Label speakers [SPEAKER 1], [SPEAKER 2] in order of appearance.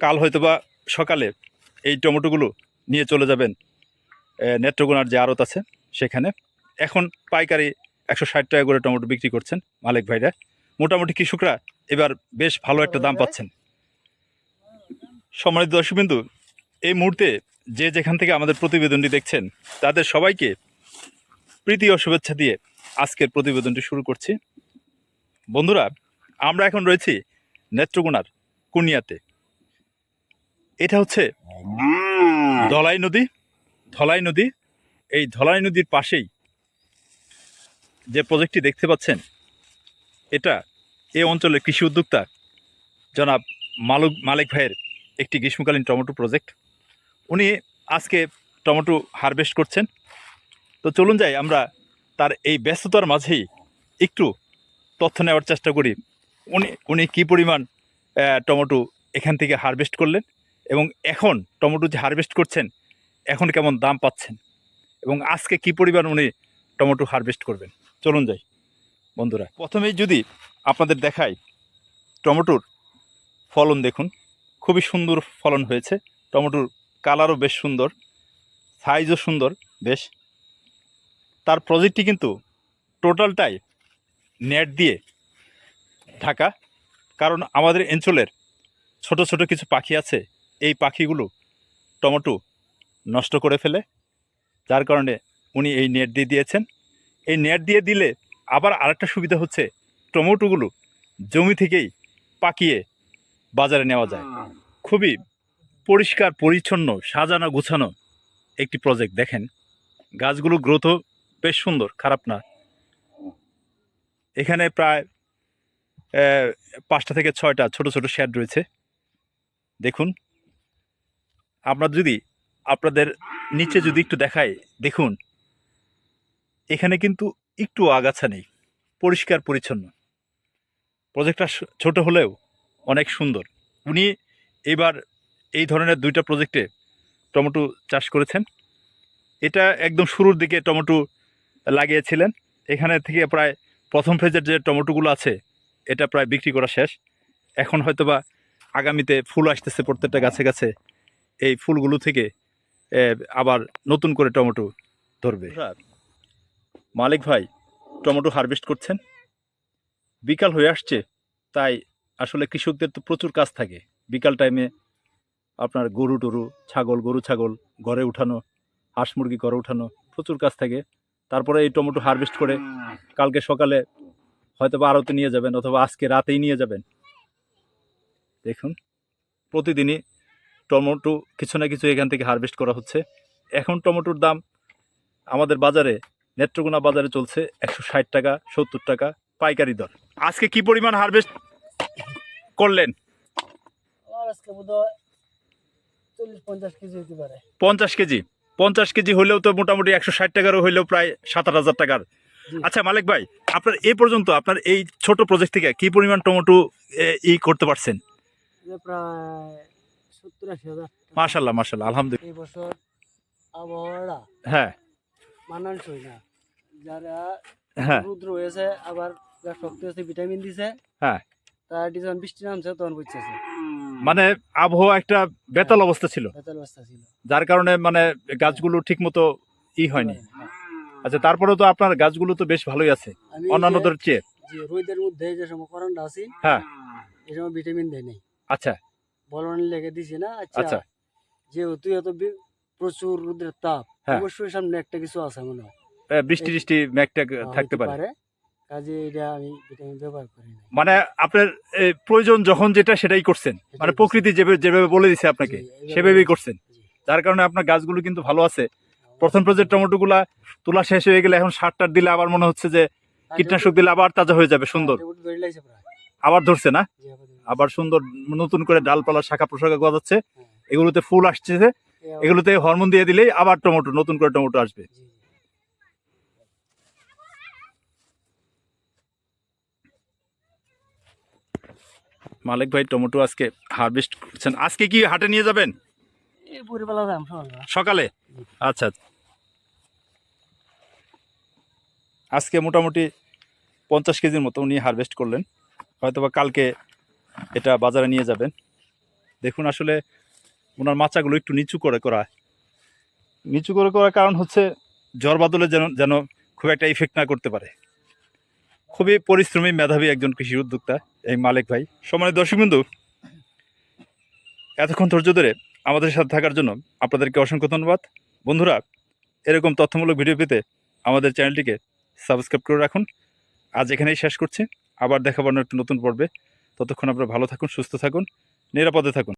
[SPEAKER 1] কাল হয়তোবা সকালে এই টমেটোগুলো নিয়ে চলে যাবেন নেত্রকোনার যে আড়ত আছে সেখানে। এখন পাইকারি 160 টাকা করে টমেটো বিক্রি করছেন মালিক ভাইরা। মোটামুটি কৃষকরা এবার বেশ ভালো একটা দাম পাচ্ছেন। সম্মানিত দর্শকবৃন্দু, এই মুহূর্তে যে যেখান থেকে আমাদের প্রতিবেদনটি দেখছেন তাদের সবাইকে প্রীতি ও শুভেচ্ছা দিয়ে আজকের প্রতিবেদনটি শুরু করছি। বন্ধুরা, আমরা এখন রয়েছি নেত্রকোনার কুনিয়াতে। এটা হচ্ছে ধলাই নদী। এই ধলাই নদীর পাশেই যে প্রজেক্টটি দেখতে পাচ্ছেন, এটা এই অঞ্চলের কৃষি উদ্যোক্তা জনাব মালিক ভাইয়ের একটি গ্রীষ্মকালীন টমেটো প্রজেক্ট। উনি আজকে টমেটো হারভেস্ট করছেন। তো চলুন যাই আমরা তার এই ব্যস্ততার মাঝেই একটু তথ্য নেওয়ার চেষ্টা করি। উনি কী পরিমাণ টমেটো এখান থেকে হারভেস্ট করলেন এবং এখন টমেটো যে হারভেস্ট করছেন এখন কেমন দাম পাচ্ছেন এবং আজকে কী পরিমাণ উনি টমেটো হারভেস্ট করবেন। চলুন যাই বন্ধুরা। প্রথমেই যদি আপনাদের দেখাই, টমেটোর ফলন দেখুন, খুবই সুন্দর ফলন হয়েছে। টমেটোর কালারও বেশ সুন্দর, সাইজও সুন্দর বেশ। তার প্রজেক্টটি কিন্তু টোটালটাই নেট দিয়ে ঢাকা, কারণ আমাদের অঞ্চলের ছোট ছোট কিছু পাখি আছে, এই পাখিগুলো টমেটো নষ্ট করে ফেলে, যার কারণে উনি এই নেট দিয়ে দিয়েছেন। এই নেট দিয়ে দিলে আবার আরেকটা সুবিধা হচ্ছে, টমেটোগুলো জমি থেকেই পাকিয়ে বাজারে নেওয়া যায়। খুবই পরিষ্কার পরিচ্ছন্ন, সাজানো গুছানো একটি প্রজেক্ট। দেখেন গাছগুলো গ্রোথও বেশ সুন্দর, খারাপ না। এখানে প্রায় 5টা থেকে 6টা ছোট ছোট শেড রয়েছে। দেখুন, আমরা যদি আপনাদের নিচে যদি একটু দেখাই, দেখুন এখানে কিন্তু একটু আগাছা নেই, পরিষ্কার পরিচ্ছন্ন। প্রজেক্টটা ছোট হলেও অনেক সুন্দর। উনি এবার এই ধরনের 2টা প্রজেক্টে টমেটো চাষ করেছেন। এটা একদম শুরুর দিকে টমেটো লাগিয়েছিলেন। এখানে থেকে প্রায় প্রথম ফেজের যে টমেটোগুলো আছে এটা প্রায় বিক্রি করা শেষ। এখন হয়তোবা আগামীতে ফুল আসতেছে প্রত্যেকটা গাছে গাছে, এই ফুলগুলো থেকে আবার নতুন করে টমেটো ধরবে। মালিক ভাই টমেটো হারভেস্ট করছেন, বিকাল হয়ে আসছে, তাই আসলে কৃষকদের তো প্রচুর কাজ থাকে। বিকাল টাইমে আপনার গরু ছাগল ঘরে উঠানো, হাঁস মুরগি ঘরে উঠানো, প্রচুর কাজ থাকে। তারপরে এই টমেটো হারভেস্ট করে কালকে সকালে হয়তো বা আড়তে নিয়ে যাবেন অথবা আজকে রাতেই নিয়ে যাবেন। দেখুন প্রতিদিনই টমেটো কিছু না কিছু এখান থেকে হারভেস্ট করা হচ্ছে। এখন টমেটোর দাম আমাদের বাজারে, নেত্রকোনা বাজারে চলছে 160 টাকা 70 টাকা পাইকারি দর। আজকে কি পরিমাণ হারভেস্ট করলেন?
[SPEAKER 2] আজকে বোধহয় 40-50 কেজি হতে পারে।
[SPEAKER 1] 50 কেজি হলেও তো মোটামুটি 160 টাকারও হইলেও প্রায় 7-8 হাজার টাকার। আচ্ছা মালিক ভাই, আপনার এই পর্যন্ত আপনার এই ছোট প্রজেক্ট থেকে কি পরিমাণ টমেটো করতে পারছেন?
[SPEAKER 2] প্রায় 70-80 হাজার।
[SPEAKER 1] মাশাআল্লাহ আলহামদুলিল্লাহ।
[SPEAKER 2] এই বছর আবহাওয়াটা
[SPEAKER 1] হ্যাঁ
[SPEAKER 2] মানানসই না, যারা
[SPEAKER 1] হ্যাঁ
[SPEAKER 2] রৌদ্র হয়েছে আবার যারা শক্তি হয়েছে ভিটামিন দিছে,
[SPEAKER 1] হ্যাঁ,
[SPEAKER 2] তার যখন বৃষ্টি নামছে তখন বুঝতেছে
[SPEAKER 1] মানে আবহাওয়া একটা বেতাল অবস্থা ছিল, যার কারণে মানে গাছগুলো ঠিক মতো হয়নি। আচ্ছা, তারপরেও তো আপনার গাছগুলো তো বেশ ভালোই আছে অন্যান্যদের চেয়ে।
[SPEAKER 2] রোদের মধ্যে যে সময় করণটা আছি,
[SPEAKER 1] হ্যাঁ,
[SPEAKER 2] এই সময় ভিটামিন দেয় নাই।
[SPEAKER 1] আচ্ছা,
[SPEAKER 2] বলন লেগে দিছি না।
[SPEAKER 1] আচ্ছা,
[SPEAKER 2] যেহেতু এত প্রচুর রোদের তাপ, অবশ্যই সামনে একটা কিছু আছে মনে হয়,
[SPEAKER 1] বৃষ্টি মেঘটা থাকতে পারে।
[SPEAKER 2] কাজে এটা আমি ভিটামিন ব্যবহার করি না।
[SPEAKER 1] মানে আপনার প্রয়োজন যখন যেটা সেটাই করছেন, মানে প্রকৃতি যেভাবে বলে দিছে আপনাকে সেভাবেই করছেন, যার কারণে আপনার গাছগুলো কিন্তু ভালো আছে। প্রথম প্রজেক্ট টমেটো গুলা তোলা শেষ হয়ে গেলে এখন সার টার দিলে আবার মনে হচ্ছে যে কীটনাশক দিলে আবার তাজা হয়ে যাবে, সুন্দর আবার ধরছে না, আবার সুন্দর নতুন করে ডালপালা শাখা প্রশাখা গজাচ্ছে, এগুলোতে ফুল আসছে, এগুলোতে হরমোন দিয়ে দিলেই আবার নতুন করে টমেটো আসবে। মালিক ভাই টমেটো আজকে হারভেস্ট করছেন। আজকে কি হাটে নিয়ে যাবেন? সকালে? আচ্ছা, আজকে মোটামুটি 50 কেজির মতো উনি হারভেস্ট করলেন, হয়তোবা কালকে এটা বাজারে নিয়ে যাবেন। দেখুন আসলে ওনার মাচাগুলো একটু নিচু করে করা। নিচু করে করার কারণ হচ্ছে ঝড় বাদলে যেন যেন খুব একটা ইফেক্ট না করতে পারে। খুবই পরিশ্রমী মেধাবী একজন কৃষি উদ্যোক্তা এই মালিক ভাই। সম্মানিত দর্শকবৃন্দ, এতক্ষণ ধৈর্য ধরে আমাদের সাথে থাকার জন্য আপনাদেরকে অসংখ্য ধন্যবাদ। বন্ধুরা, এরকম তথ্যমূলক ভিডিও পেতে আমাদের চ্যানেলটিকে সাবস্ক্রাইব করে রাখুন। আজ এখানেই শেষ করছি, আবার দেখাবো অন্য একটা নতুন পর্বে। ততক্ষণ আপনারা ভালো থাকুন, সুস্থ থাকুন, নিরাপদে থাকুন।